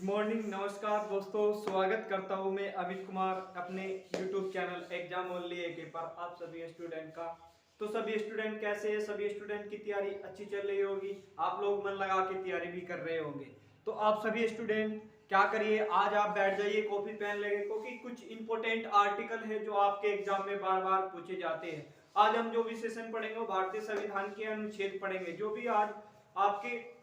Good morning, नमस्कार दोस्तों। स्वागत करता हूं मैं अमित कुमार अपने यूट्यूब चैनल एग्जाम ओनली एके पर आप सभी स्टूडेंट का। तो सभी स्टूडेंट कैसे हैं? सभी स्टूडेंट की तैयारी अच्छी चल रही होगी, आप लोग मन लगा के तैयारी भी कर रहे होंगे। तो आप सभी स्टूडेंट क्या करिए, आज आप बैठ जाइए कॉपी पेन लेके, क्योंकि कुछ इंपॉर्टेंट आर्टिकल है जो आपके एग्जाम में बार बार पूछे जाते हैं। आज हम जो भी सेशन पढ़ेंगे वो भारतीय संविधान के अनुच्छेद पढ़ेंगे, जो भी आज आपके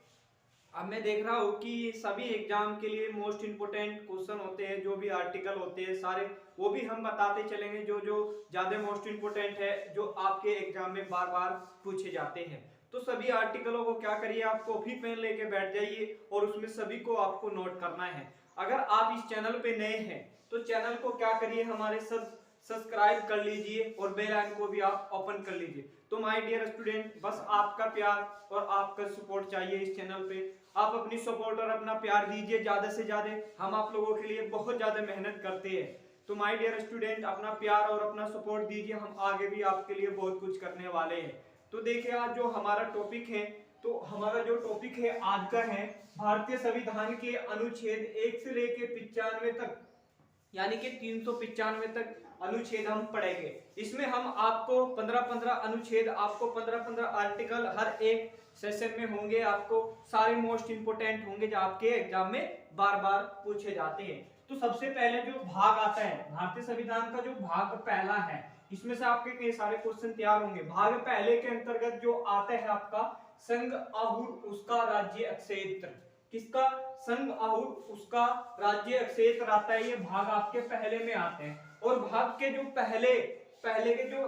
अब मैं देख रहा हूँ कि सभी एग्जाम के लिए मोस्ट इंपोर्टेंट क्वेश्चन होते हैं, जो भी आर्टिकल होते हैं सारे वो भी हम बताते चलेंगे, जो जो ज्यादा मोस्ट इंपोर्टेंट है, जो आपके एग्जाम में बार बार पूछे जाते हैं। तो सभी आर्टिकलों को क्या करिए, आप कॉपी पेन लेके बैठ जाइए और उसमें सभी को आपको नोट करना है। अगर आप इस चैनल पे नए हैं तो चैनल को क्या करिए, हमारे सब्सक्राइब कर लीजिए और बेल आइकन को भी आप ओपन कर लीजिए। तो माय डियर स्टूडेंट, बस आपका प्यार और आपका सपोर्ट चाहिए इस चैनल पे। आप अपनी सपोर्ट और अपना प्यार दीजिए ज्यादा से ज्यादा, हम आप लोगों के लिए बहुत ज्यादा मेहनत करते हैं। तो माय डियर स्टूडेंट, अपना प्यार और अपना सपोर्ट दीजिए, हम आगे भी आपके लिए बहुत कुछ करने वाले हैं। तो देखिए आज जो हमारा टॉपिक है, तो हमारा जो टॉपिक है आज का है भारतीय संविधान के अनुच्छेद 1 से लेकर 95 तक, यानी कि 395 तक अनुच्छेद हम पढ़ेंगे। इसमें हम आपको 15-15 अनुच्छेद, आपको 15-15 आर्टिकल हर एक सेशन में होंगे, आपको सारे मोस्ट इंपोर्टेंट होंगे जो आपके एग्जाम में बार बार पूछे जाते हैं। तो सबसे पहले जो भाग आता है भारतीय संविधान का, जो भाग पहला है, इसमें से आपके कई सारे क्वेश्चन तैयार होंगे। भाग पहले के अंतर्गत जो आता है आपका संघ अहुर उसका राज्य क्षेत्र, किसका? संघ अहुर उसका राज्य क्षेत्र आता है, ये भाग आपके पहले में आते हैं। और भाग के जो पहले पहले के जो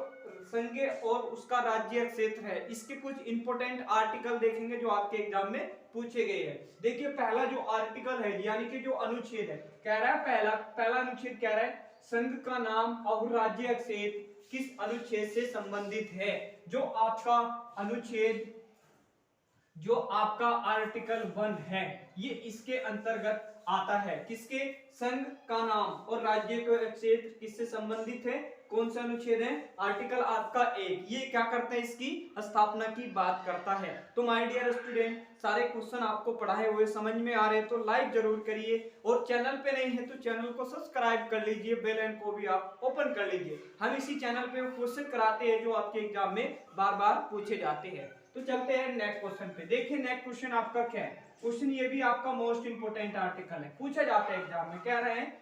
संघ और उसका राज्य क्षेत्र है, इसके कुछ इंपोर्टेंट आर्टिकल देखेंगे जो आपके एग्जाम में पूछे गए हैं। देखिए पहला जो आर्टिकल है, यानी कि जो अनुच्छेद है, कह रहा है पहला अनुच्छेद कह रहा है संघ का नाम और राज्य क्षेत्र किस अनुच्छेद से संबंधित है। जो आपका अनुच्छेद, जो आपका आर्टिकल 1 है, ये इसके अंतर्गत आता है। किसके? संघ का नाम और राज्य का क्षेत्र किससे संबंधित है? कौन सा अनुच्छेद है? आर्टिकल आपका 1। ये क्या करता है? इसकी स्थापना की बात करता है। तो माय डियर स्टूडेंट, सारे क्वेश्चन आपको पढ़ाए हुए समझ में आ रहे हैं तो लाइक जरूर करिए, और चैनल पे नहीं है तो चैनल को सब्सक्राइब कर लीजिए, बेल आइकन को भी आप ओपन कर लीजिए। हम इसी चैनल पे क्वेश्चन कराते हैं जो आपके एग्जाम में बार बार पूछे जाते हैं। तो चलते हैं नेक्स्ट क्वेश्चन पे। देखिए नेक्स्ट क्वेश्चन आपका क्या है। क्वेश्चन ये भी आपका मोस्ट इंपोर्टेंट आर्टिकल है, पूछा जाता है एग्जाम में। कह रहे हैं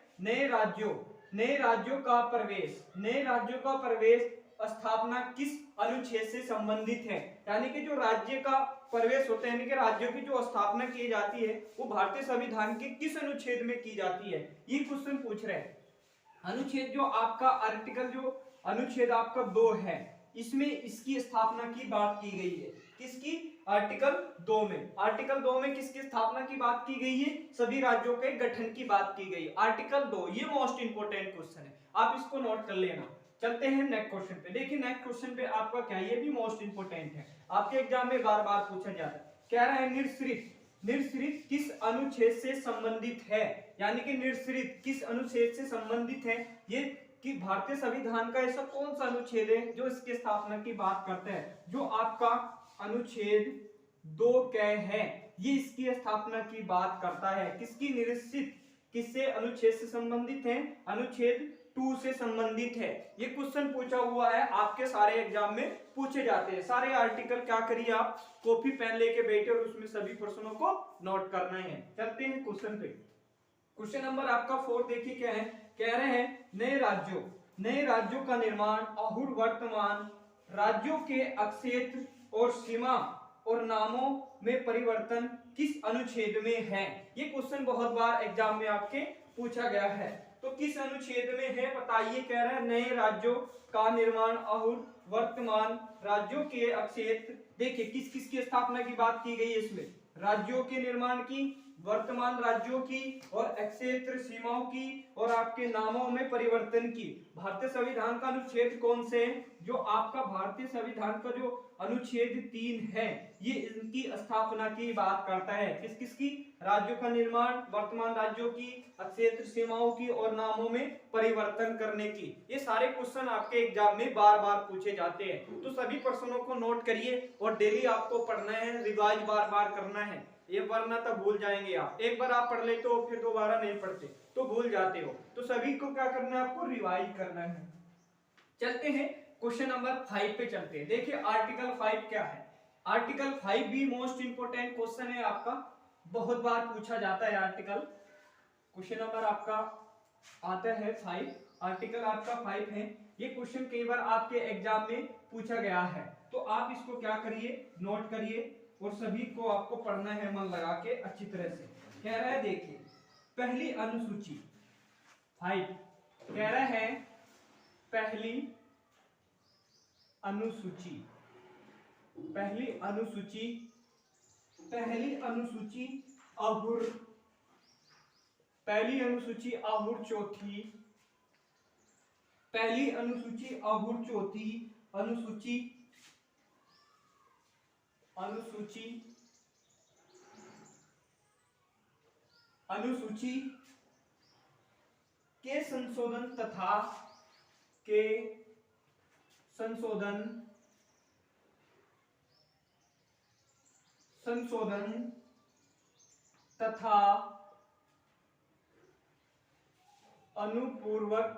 नए राज्यों का प्रवेश, नए राज्यों का प्रवेश स्थापना किस अनुच्छेद से संबंधित है। यानी कि जो राज्य का प्रवेश होता है, यानी कि राज्यों की जो स्थापना की जाती है, वो भारतीय संविधान के किस अनुच्छेद में की जाती है, ये क्वेश्चन पूछ रहे हैं। अनुच्छेद जो आपका आर्टिकल, जो अनुच्छेद आपका 2 है, इसमें इसकी स्थापना की बात की गई है। किसकी? आर्टिकल 2 में। आर्टिकल 2 में किसकी स्थापना की बात की गई है? सभी राज्यों के गठन की बात की गई। आर्टिकल 2, ये मोस्ट इंपोर्टेंट क्वेश्चन है, आप इसको नोट कर लेना। चलते हैं नेक्स्ट क्वेश्चन पे। देखिए नेक्स्ट क्वेश्चन पे आपका क्या, ये भी मोस्ट इंपोर्टेंट है, आपके एग्जाम में बार बार पूछा जाता है। कह रहा है निरश्रित किस अनुच्छेद से संबंधित है। यानी कि निरश्रित किस अनुच्छेद से संबंधित है, ये कि भारतीय संविधान का ऐसा कौन सा अनुच्छेद है जो इसकी स्थापना की बात करता है। जो आपका अनुच्छेद 2 है, ये इसकी स्थापना की बात करता है। किसकी? निरश्रित किससे अनुच्छेद से संबंधित है? अनुच्छेद 2 से संबंधित है। ये क्वेश्चन पूछा हुआ है, आपके सारे एग्जाम में पूछे जाते हैं। सारे आर्टिकल क्या करिए, आप कॉपी पेन लेके बैठे और उसमें सभी प्रश्नों को नोट करना है। चलते हैं क्वेश्चन पे। क्वेश्चन नंबर आपका 4 देखिए क्या है। कह रहे हैं नए राज्यों का निर्माण और वर्तमान राज्यों के क्षेत्र और सीमा और नामों में परिवर्तन किस अनुच्छेद में है। ये क्वेश्चन बहुत बार एग्जाम में आपके पूछा गया है। तो किस अनुच्छेद में है बताइए। कह रहे हैं नए राज्यों का निर्माण और वर्तमान राज्यों के क्षेत्र। देखिए किस किस की स्थापना की बात की गई है इसमें, राज्यों के निर्माण की, वर्तमान राज्यों की, और क्षेत्र सीमाओं की, और आपके नामों में परिवर्तन की। भारतीय संविधान का अनुच्छेद कौन से है? जो आपका भारतीय संविधान का जो अनुच्छेद 3 है, ये इनकी स्थापना की बात करता है। किस किस की? राज्यों का निर्माण, वर्तमान राज्यों की, क्षेत्र सीमाओं की, और नामों में परिवर्तन करने की। ये सारे क्वेश्चन आपके एग्जाम में बार बार पूछे जाते हैं। तो सभी प्रश्नों को नोट करिए और डेली आपको पढ़ना है, रिवाइज बार बार करना है। ये वरना तो भूल जाएंगे आप। एक बार आप पढ़ लेते हो फिर दोबारा नहीं पढ़ते तो भूल जाते हो। तो सभी को क्या करना है, आपको रिवाइज करना है। चलते हैं क्वेश्चन नंबर 5 पे चलते हैं। देखिए आर्टिकल 5 क्या है। आर्टिकल 5 भी मोस्ट इंपोर्टेंट क्वेश्चन है आपका, बहुत बार पूछा जाता है आर्टिकल। क्वेश्चन नंबर आपका आता है 5, आर्टिकल आपका 5 है। ये क्वेश्चन कई बार आपके एग्जाम में पूछा गया है, तो आप इसको क्या करिए, नोट करिए और सभी को आपको पढ़ना है मन लगा के अच्छी तरह से। कह रहा है देखिए पहली अनुसूची 5 कह रहा है पहली अनुसूची, पहली अनुसूची, पहली अनुसूची अहुर, पहली अनुसूची अहुर चौथी, पहली अनुसूची अहुर चौथी अनुसूची, अनुसूची, अनुसूची के संशोधन तथा के संशोधन, संशोधन तथा अनुपूर्वक,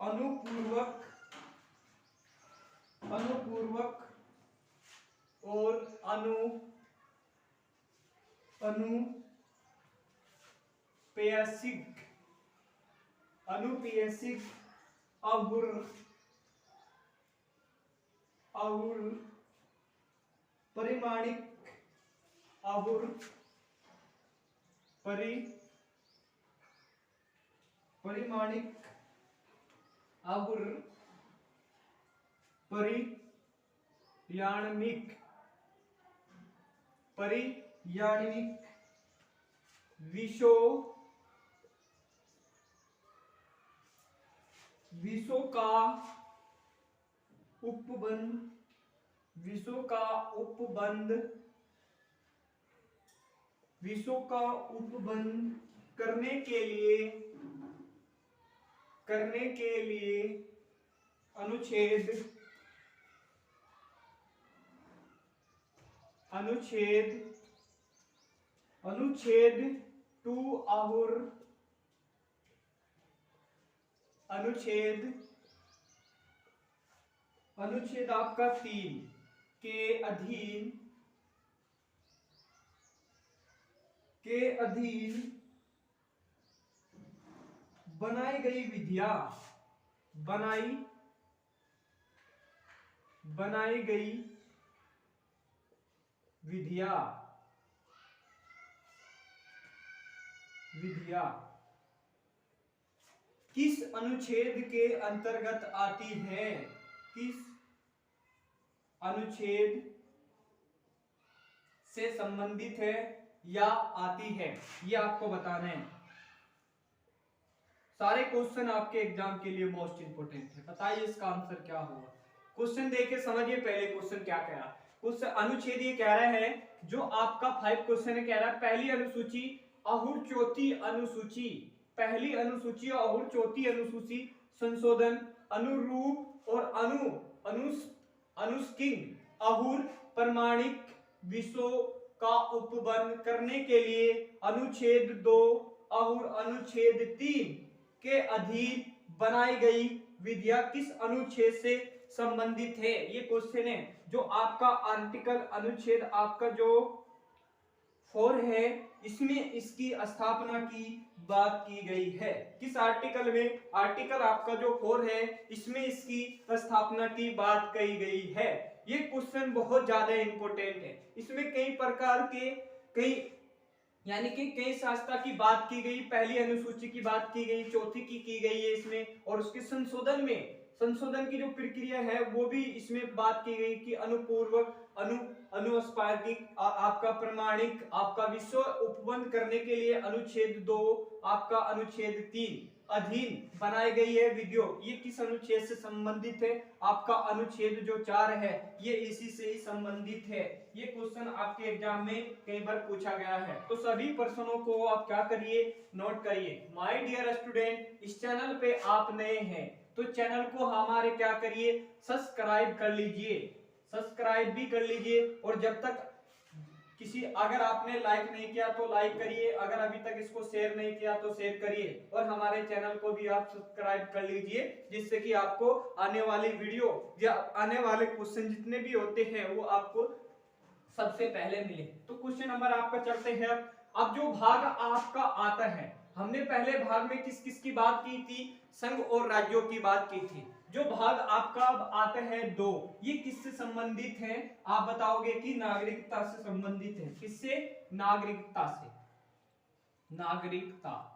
अनुपूर्वक, अनुपूर्वक और अनुपेयसिक, अनुपेयसिक अहुर, अहुर परिमाणिक, अहुर परिमाणिक, अहुर परियाणमिक, परियाणमिक विषयों, विषयों का उपबंध, विषयों का उपबंध, विषयों का उपबंध करने के लिए, करने के लिए अनुच्छेद, अनुच्छेद, अनुच्छेद 2 अहुर, अनुच्छेद, अनुच्छेद आपका 3 के अधीन, के अधीन बनाई गई विधियां, बनाई गई विधियां, विधियां किस अनुच्छेद के अंतर्गत आती है, किस अनुच्छेद से संबंधित है या आती है, ये आपको बताना है। सारे क्वेश्चन आपके एग्जाम के लिए मोस्ट इंपोर्टेंट है। बताइए इसका आंसर क्या होगा। क्वेश्चन देख के समझिए पहले क्वेश्चन क्या कह रहा है। क्वेश्चन अनुच्छेद ये कह रहा है, जो आपका 5 क्वेश्चन है, कह रहा है पहली अनुसूची अहुर चौथी अनुसूची, पहली अनुसूची अहुर चौथी अनुसूची संशोधन अनुरूप और अनुस्किंग अहुर प्रमाणिक विषयों का उपबंध करने के लिए अनुच्छेद 2 अहुर अनुच्छेद 3 के अधीन बनाई गई विधियां किस अनुच्छेद से संबंधित है। ये क्वेश्चन है। जो आपका आर्टिकल अनुच्छेद आपका जो 4 है, इसमें इसकी स्थापना की बात की गई है। किस आर्टिकल में, आर्टिकल आपका जो 4 है, इसमें इसकी स्थापना की बात कही गई है। ये क्वेश्चन बहुत ज्यादा इंपॉर्टेंट है। इसमें कई प्रकार के कई यानी कि कई शास्त्रा की बात की गई, पहली अनुसूची की बात की गई, चौथी की गई है इसमें, और उसके संशोधन में, संशोधन की जो प्रक्रिया है वो भी इसमें बात की गई कि अनुपूर्वक, अनुस्पार्गिक, आपका प्रमाणिक, आपका विषय उपबंध करने के लिए अनुच्छेद 2, आपका अनुच्छेद 3 अधीन बनाई गई है विधियों। ये किस अनुच्छेद से संबंधित है, आपका अनुच्छेद जो 4 है, ये इसी से ही संबंधित है। ये क्वेश्चन आपके एग्जाम में कई बार पूछा गया है। तो सभी प्रश्नों को आप क्या करिए, नोट करिए। माय डियर स्टूडेंट, इस चैनल पे आप नए हैं तो चैनल को हमारे क्या करिए, सब्सक्राइब कर लीजिए, सब्सक्राइब भी कर लीजिए। और जब तक किसी अगर आपने लाइक नहीं किया तो लाइक करिए, अगर अभी तक इसको शेयर नहीं किया तो शेयर करिए, और हमारे चैनल को भी आप सब्सक्राइब कर लीजिए, जिससे कि आपको आने वाली वीडियो या आने वाले क्वेश्चन जितने भी होते हैं वो आपको सबसे पहले मिले। तो क्वेश्चन नंबर आपका चलते हैं। अब जो भाग आपका आता है, हमने पहले भाग में किस किस की बात की थी, संघ और राज्यों की बात की थी। जो भाग आपका अब आता है 2, ये किससे संबंधित है? आप बताओगे कि नागरिकता से संबंधित है। किससे? नागरिकता से। नागरिकता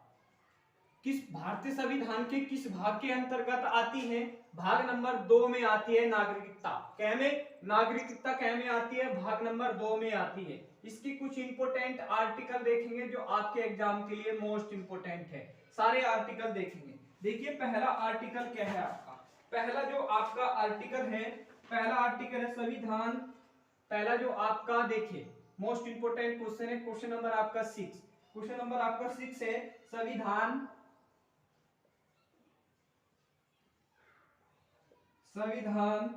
किस भारतीय संविधान के किस भाग के अंतर्गत आती है? भाग नंबर 2 में आती है नागरिकता। क्या में? नागरिकता क्या में आती है? भाग नंबर 2 में आती है। इसकी कुछ इंपोर्टेंट आर्टिकल देखेंगे जो आपके एग्जाम के लिए मोस्ट इंपोर्टेंट है। सारे आर्टिकल देखेंगे। देखिए पहला आर्टिकल क्या है आपका। पहला जो आपका आर्टिकल है, पहला आर्टिकल है संविधान। पहला जो आपका देखिए मोस्ट इंपोर्टेंट क्वेश्चन है, क्वेश्चन नंबर आपका 6। क्वेश्चन नंबर आपका 6 है संविधान संविधान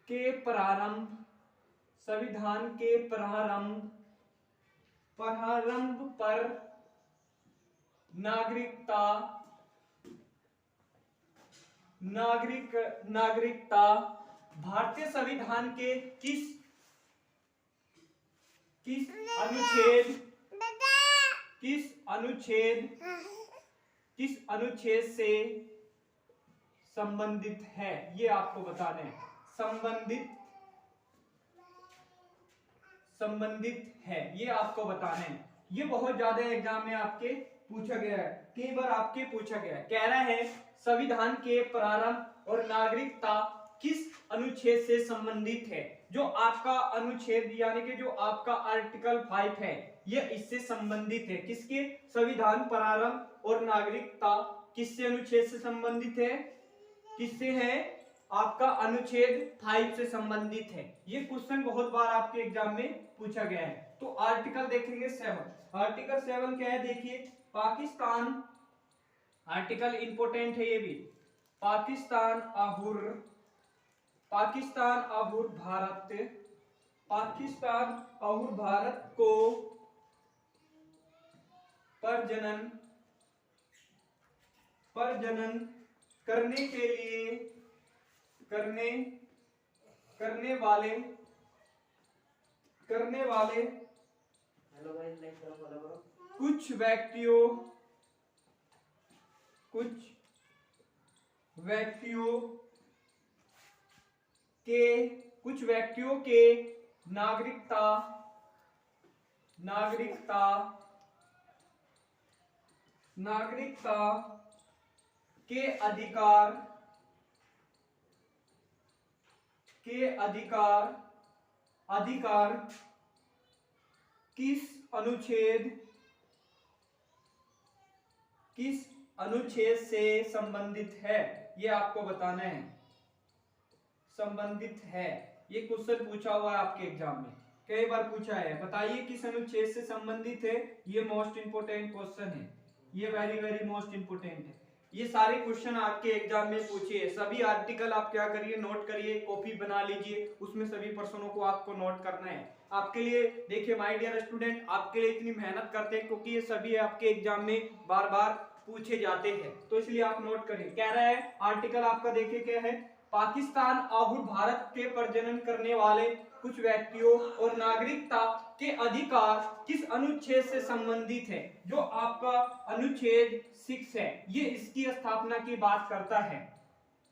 के प्रारंभ, संविधान के प्रारंभ प्रारंभ पर नागरिकता नागरिकता भारतीय संविधान के किस किस अनुच्छेद किस अनुच्छेद से संबंधित है, ये आपको बताना है। संबंधित है, ये आपको बताना है। ये बहुत ज्यादा एग्जाम में आपके पूछा गया है, कई बार आपके पूछा गया है। कह रहा है संविधान के प्रारंभ और नागरिकता किस अनुच्छेद से संबंधित है। जो आपका अनुच्छेद यानी कि जो आपका आर्टिकल 5 है, ये इससे संबंधित है। किसके? संविधान प्रारंभ और नागरिकता किससे अनुच्छेद से संबंधित है? किससे है? आपका अनुच्छेद 5 से संबंधित है। ये क्वेश्चन बहुत बार आपके एग्जाम में पूछा गया है। तो आर्टिकल देखेंगे 7। आर्टिकल 7 क्या है? देखिए पाकिस्तान, आर्टिकल इंपोर्टेंट है ये भी। पाकिस्तान अहुर भारत, पाकिस्तान और भारत को प्रजनन करने के लिए करने वाले कुछ व्यक्तियों के नागरिकता के अधिकार किस अनुच्छेद से संबंधित है, ये आपको बताना है। संबंधित है, ये क्वेश्चन पूछा हुआ है आपके एग्जाम में, कई बार पूछा है। बताइए किस अनुच्छेद से संबंधित है। ये मोस्ट इंपोर्टेंट क्वेश्चन है, ये वेरी वेरी मोस्ट इंपोर्टेंट है। ये सारे क्वेश्चन आपके एग्जाम में पूछे हैं। सभी आर्टिकल आप क्या करिए, नोट करिए, कॉपी बना लीजिए, उसमें सभी प्रश्नों को आपको नोट करना है। आपके लिए देखिए माय डियर स्टूडेंट, आपके लिए इतनी मेहनत करते हैं क्योंकि ये सभी आपके एग्जाम में बार बार पूछे जाते हैं, तो इसलिए आप नोट करिए। कह रहा है आर्टिकल आपका देखिए क्या है, पाकिस्तान और भारत के प्रजनन करने वाले कुछ व्यक्तियों और नागरिकता के अधिकार किस अनुच्छेद से संबंधित है। जो आपका अनुच्छेद 6 है, ये इसकी स्थापना की बात करता है।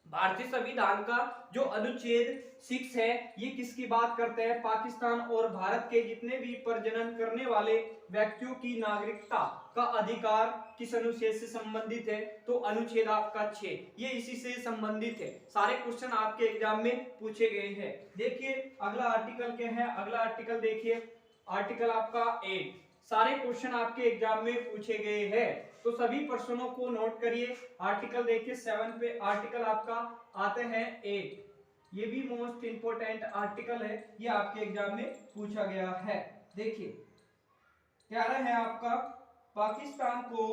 भारतीय संविधान का जो अनुच्छेद 6 है, ये किसकी बात करता है? पाकिस्तान और भारत के जितने भी प्रजनन करने वाले व्यक्तियों की नागरिकता का अधिकार किस अनुच्छेद से संबंधित है? तो अनुच्छेद आपका 6, ये इसी से संबंधित है। सारे क्वेश्चन आपके एग्जाम में पूछे गए हैं। देखिए अगला आर्टिकल क्या है, अगला आर्टिकल देखिए, आर्टिकल आपका 8। सारे क्वेश्चन आपके एग्जाम में पूछे गए हैं, तो सभी प्रश्नों को नोट करिए। आर्टिकल देखिए 7 पे आर्टिकल आपका आते हैं 8, ये भी मोस्ट इंपोर्टेंट आर्टिकल है, ये आपके एग्जाम में पूछा गया है। देखिए क्या है आपका, पाकिस्तान को,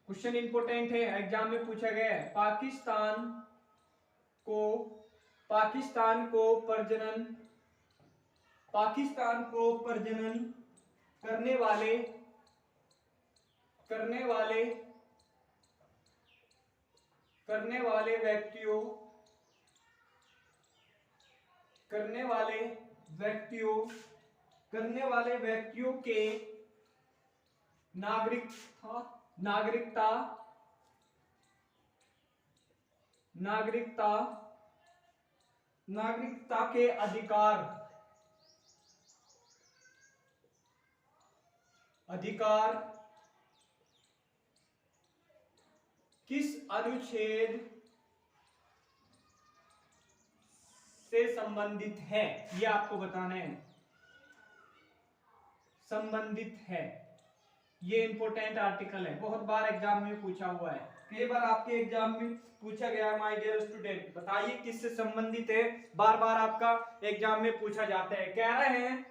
क्वेश्चन इंपोर्टेंट है, एग्जाम में पूछा गया है, पाकिस्तान को पाकिस्तान को प्रजनन करने वाले व्यक्तियों के नागरिकता के अधिकार किस अनुच्छेद से संबंधित है, ये आपको बताना है। संबंधित है, ये इंपॉर्टेंट आर्टिकल है, बहुत बार एग्जाम में पूछा हुआ है, कई बार आपके एग्जाम में पूछा गया। माय डियर स्टूडेंट, बताइए किससे संबंधित है, बार बार आपका एग्जाम में पूछा जाता है। कह रहे हैं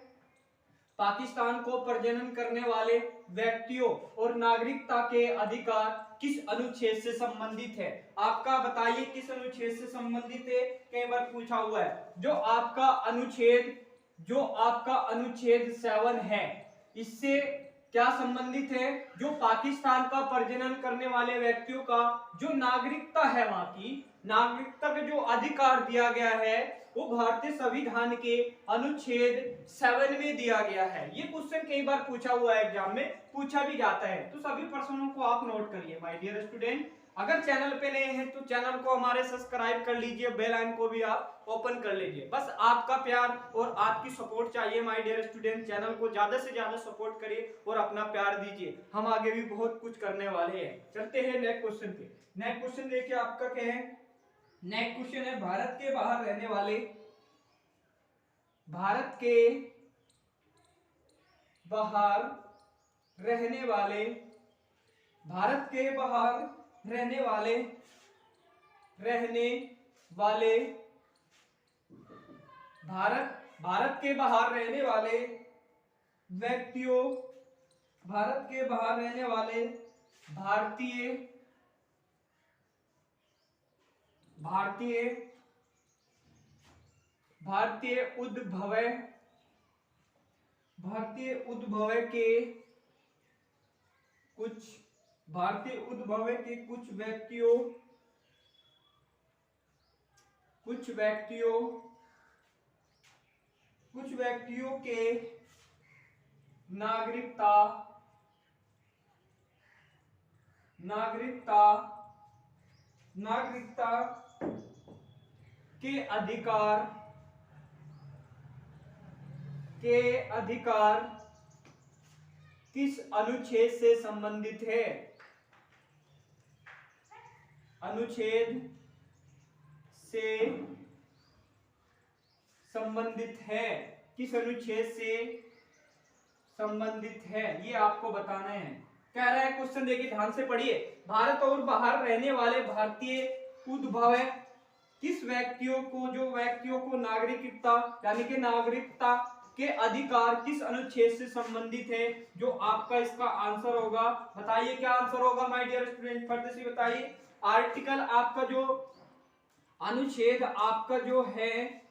पाकिस्तान को प्रजनन करने वाले व्यक्तियों और नागरिकता के अधिकार किस अनुच्छेद से संबंधित है। आपका बताइए किस अनुच्छेद से संबंधित है, कई बार पूछा हुआ है। जो आपका अनुच्छेद 7 है, इससे क्या संबंधित है, जो पाकिस्तान का प्रजनन करने वाले व्यक्तियों का जो नागरिकता है, वहां की नागरिकता का जो अधिकार दिया गया है वो भारतीय संविधान के अनुच्छेद 7 में दिया गया है। ये क्वेश्चन कई बार पूछा हुआ है, एग्जाम में पूछा भी जाता है, तो सभी प्रश्नों को आप नोट करिए माय डियर स्टूडेंट। अगर चैनल पे नए हैं तो चैनल को हमारे सब्सक्राइब कर लीजिए, बेल आइकन को भी आप ओपन कर लीजिए। बस आपका प्यार और आपकी सपोर्ट चाहिए माय डियर स्टूडेंट। चैनल को ज्यादा से ज्यादा सपोर्ट करिए और अपना प्यार दीजिए, हम आगे भी बहुत कुछ करने वाले हैं। चलते हैं नेक्स्ट क्वेश्चन पे। नेक्स्ट क्वेश्चन देखिए आपका क्या है। नेक्स्ट क्वेश्चन है भारत के बाहर रहने वाले भारतीय उद्भव के कुछ व्यक्तियों के नागरिकता के अधिकार किस अनुच्छेद से संबंधित है। अनुच्छेद से संबंधित है, किस अनुच्छेद से संबंधित है, ये आपको बताना है। कह रहा है क्वेश्चन देखिए ध्यान से पढ़िए। भारत और बाहर रहने वाले भारतीय उद्भव किस व्यक्तियों को नागरिकता यानी कि नागरिकता के अधिकार किस अनुच्छेद से संबंधित है, जो आपका इसका आंसर होगा। बताइए क्या आंसर होगा माय डियर स्टूडेंट, फट से बताइए। आर्टिकल आपका जो अनुच्छेद आपका जो है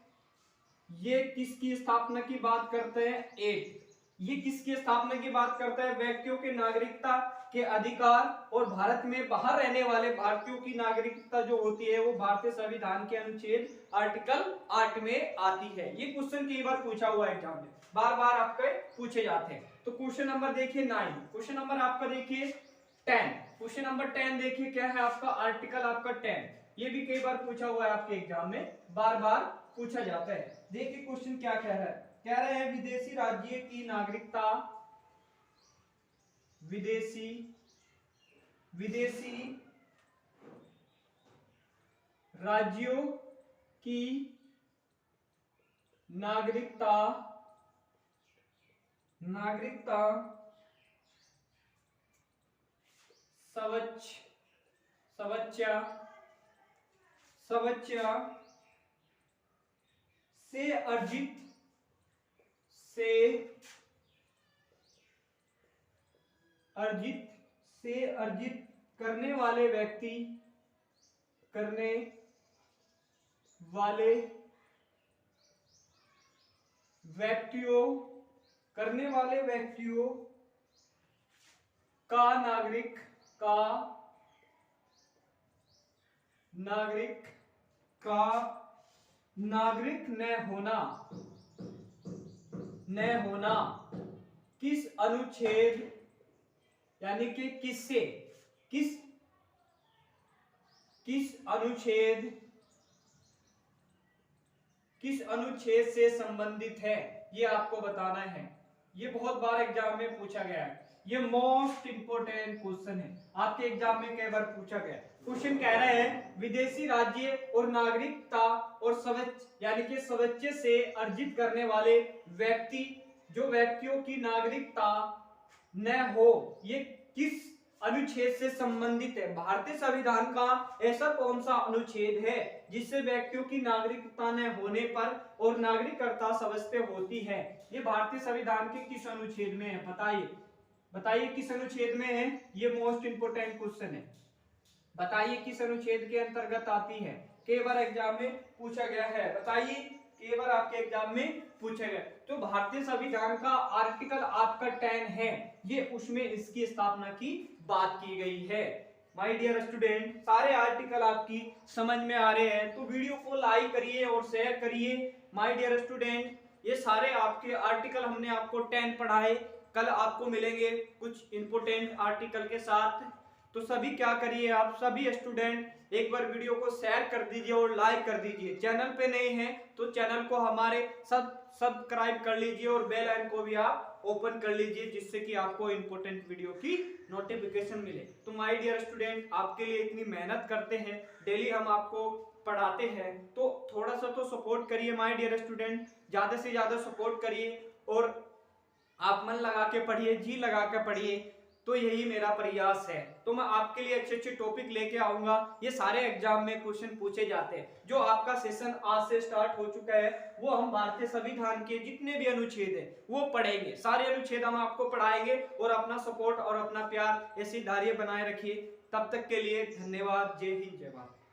ये किसकी स्थापना की बात करते हैं, 8। ये किसकी स्थापना की बात करता है, व्यक्तियों के नागरिकता के अधिकार और भारत में बाहर रहने वाले भारतीयों की नागरिकता जो होती है वो भारतीय संविधान के अनुच्छेद आर्टिकल 8 में आती है। ये क्वेश्चन कई बार पूछा हुआ है एग्जाम में, बार बार आपके पूछे जाते हैं। तो क्वेश्चन नंबर देखिए 9, क्वेश्चन नंबर आपका देखिए 10। क्वेश्चन नंबर 10 देखिए क्या है आपका, आर्टिकल आपका 10। ये भी कई बार पूछा हुआ है आपके एग्जाम में, बार बार पूछा जाता है। देखिए क्वेश्चन क्या कह रहा है। कह रहे हैं विदेशी राज्य की नागरिकता, विदेशी राज्यों की नागरिकता सवच्चा से अर्जित करने वाले व्यक्तियों, करने वाले व्यक्तियों का नागरिक न होना किस अनुच्छेद, यानी कि किस अनुच्छेद से संबंधित है, ये आपको बताना है। ये बहुत बार एग्जाम में पूछा गया है, ये मोस्ट इंपोर्टेंट क्वेश्चन है, आपके एग्जाम में कई बार पूछा गया। क्वेश्चन कह रहे हैं विदेशी राज्य और नागरिकता और यानी कि स्वैच्छा से अर्जित करने वाले व्यक्ति, जो व्यक्तियों की नागरिकता न हो, ये किस अनुच्छेद से संबंधित है। भारतीय संविधान का ऐसा कौन सा अनुच्छेद है जिससे व्यक्तियों की नागरिकता न होने पर और नागरिकता स्वैच्छा होती है। ये भारतीय संविधान के किस अनुच्छेद में है, बताइए किस अनुच्छेद में है। ये मोस्ट इंपोर्टेंट क्वेश्चन है, बताइए किस अनुच्छेद के अंतर्गत आती है। कई बार एग्जाम में पूछा गया है, बताइए, कई बार आपके एग्जाम में पूछा गया। तो भारतीय संविधान का आर्टिकल आपका 10 है, ये उसमें इसकी स्थापना की बात की गई है। माय डियर स्टूडेंट, सारे आर्टिकल आपकी समझ में आ रहे हैं तो वीडियो को लाइक करिए और शेयर करिए। माय डियर स्टूडेंट, ये सारे आपके आर्टिकल हमने आपको 10 पढ़ाए, कल आपको मिलेंगे कुछ इंपोर्टेंट आर्टिकल के साथ। तो सभी क्या करिए, आप सभी स्टूडेंट एक बार वीडियो को शेयर कर दीजिए और लाइक कर दीजिए। चैनल पे नए हैं तो चैनल को हमारे सब्सक्राइब कर लीजिए और बेल आइकन को भी आप ओपन कर लीजिए, जिससे कि आपको इंपोर्टेंट वीडियो की नोटिफिकेशन मिले। तो माय डियर स्टूडेंट, आपके लिए इतनी मेहनत करते हैं, डेली हम आपको पढ़ाते हैं, तो थोड़ा सा तो सपोर्ट करिए माय डियर स्टूडेंट, ज्यादा से ज्यादा सपोर्ट करिए और आप मन लगा के पढ़िए, जी लगा के पढ़िए। तो यही मेरा प्रयास है। तो मैं आपके लिए अच्छे अच्छे टॉपिक लेके आऊंगा। ये सारे एग्जाम में क्वेश्चन पूछे जाते हैं। जो आपका सेशन आज से स्टार्ट हो चुका है, वो हम भारतीय संविधान के जितने भी अनुच्छेद है वो पढ़ेंगे, सारे अनुच्छेद हम आपको पढ़ाएंगे। और अपना सपोर्ट और अपना प्यार ऐसी धारियां बनाए रखिए। तब तक के लिए धन्यवाद। जय हिंद, जय भारत।